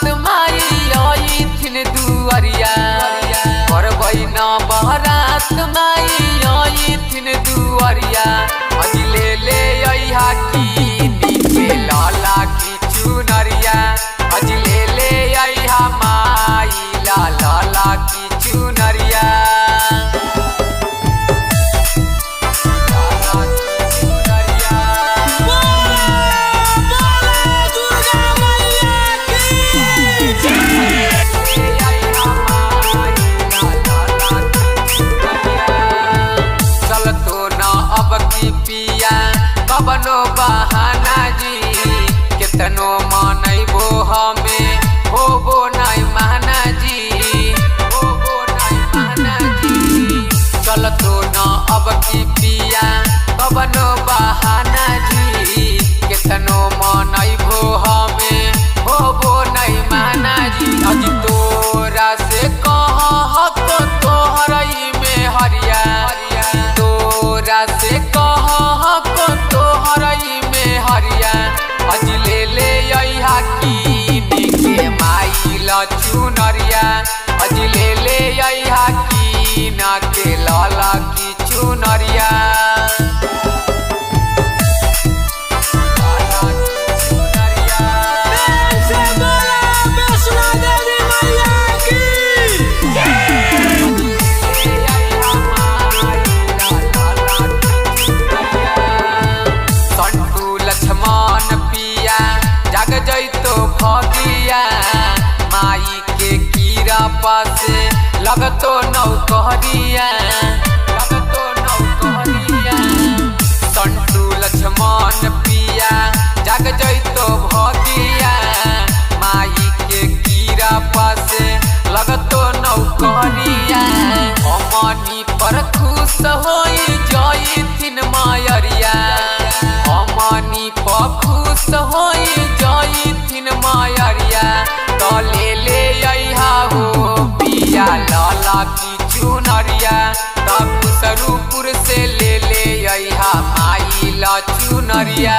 बरात माई आई थिन दुआरिया करबै न बरात माई आई थिन दुआरिया अजले ले अइहा की नीके लाला की चुनरिया अजले ले अइहा माई लाला की चुनरिया कबनो बहाना जी कितनो मनैबो हमें होबो नहीं माना जी होबो नहीं माना जी चलतो न अब की पिया कबनो बहाना जी कितनो मनैबो हमें होबो नहीं माना जी अजी तोरा से कह तो तोहरई में हरिया तोरा से कह तोहरई में हरिया अजले ले अइहा की नीके माई ला चुनरिया अजले ले अइहा की नाके लाला की चुनरिया जैतो भगिया माई के कीड़ा पासे लगतो नौकरिया संटू लक्ष्मण पिया जग जैतो भगिया माई के कीड़ा पासे लगतो नौकरिया अमनी पर खुश होई जैथिन मायरिया अमनी पर खुश होई जैथिन मायरिया तो ले अइहा हो पिया लाला की चुनरिया तब सरूपुर से ले अइहा माई ला चुनरिया।